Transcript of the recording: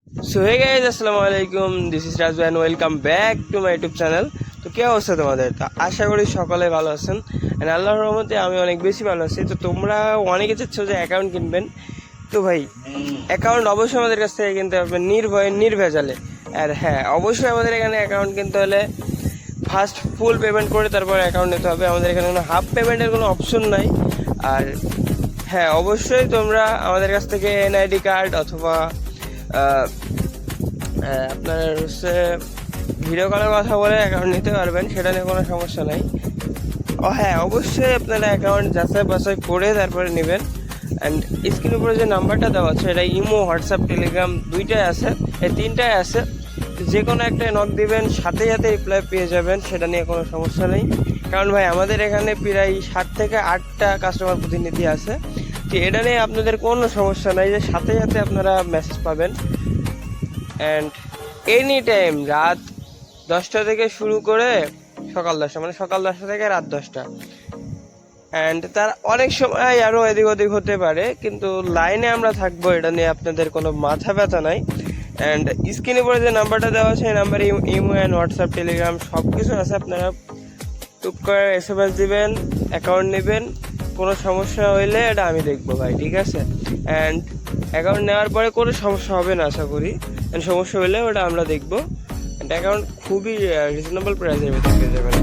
So hey guys, আসসালামু আলাইকুম। This is Raju and welcome back to my YouTube channel. তো কে অবস্থা তোমাদের? তো আশা করি সকলে ভালো আছেন, অ্যান্ড আল্লাহর রহমতে আমি অনেক বেশি ভালো আছি। তো তোমরা অনেকে চাচ্ছ যে অ্যাকাউন্ট কিনবেন। তো ভাই, অ্যাকাউন্ট অবশ্যই আমাদের কাছ থেকে কিনতে হবে নির্ভয়ে নির্ভেজালে। আর হ্যাঁ, অবশ্যই আমাদের এখানে অ্যাকাউন্ট কিনতে হলে ফার্স্ট ফুল পেমেন্ট করে তারপর অ্যাকাউন্ট নিতে হবে। আমাদের এখানে কোনো হাফ পেমেন্টের কোনো অপশন নাই। আর হ্যাঁ, অবশ্যই তোমরা আমাদের কাছ থেকে এনআইডি কার্ড অথবা আপনার হচ্ছে ভিডিও কলের কথা বলে অ্যাকাউন্ট নিতে পারবেন, সেটা নিয়ে কোনো সমস্যা নাই। ও হ্যাঁ, অবশ্যই আপনারা অ্যাকাউন্ট যাচাই বাছাই করে তারপরে নেবেন। অ্যান্ড স্ক্রিনের উপরে যে নাম্বারটা দেওয়া আছে, এটা ইমো, হোয়াটসঅ্যাপ, টেলিগ্রাম দুইটাই আছে, এই তিনটাই আছে। যে কোনো একটাই নক দিবেন, সাথে সাথে রিপ্লাই পেয়ে যাবেন, সেটা নিয়ে কোনো সমস্যা নেই। কারণ ভাই, আমাদের এখানে প্রায় 7 থেকে 8টা কাস্টমার প্রতিনিধি আছে। তো এটা নিয়ে আপনাদের কোনো সমস্যা নাই যে সাথে সাথে আপনারা মেসেজ পাবেন। অ্যান্ড এনি টাইম রাত 10টা থেকে শুরু করে সকাল 10টা, মানে সকাল 10টা থেকে রাত 10টা। অ্যান্ড তার অনেক সময় আরও এদিক ওদিক হতে পারে, কিন্তু লাইনে আমরা থাকবো, এটা নিয়ে আপনাদের কোনো মাথা ব্যথা নাই। অ্যান্ড স্ক্রিনে পরে যে নাম্বারটা দেওয়া আছে, এই নাম্বারে ইমো অ্যান্ড হোয়াটসঅ্যাপ, টেলিগ্রাম সব কিছু আছে। আপনারা টুক করে SMS দিবেন, অ্যাকাউন্ট নেবেন। কোনো সমস্যা হইলে এটা আমি দেখবো ভাই, ঠিক আছে? অ্যান্ড অ্যাকাউন্ট নেওয়ার পরে কোনো সমস্যা হবে না আশা করি। অ্যান্ড সমস্যা হলে ওটা আমরা দেখবো। অ্যান্ড অ্যাকাউন্ট খুবই রিজনেবল প্রাইসের ভিতরে পেয়ে যাবেন।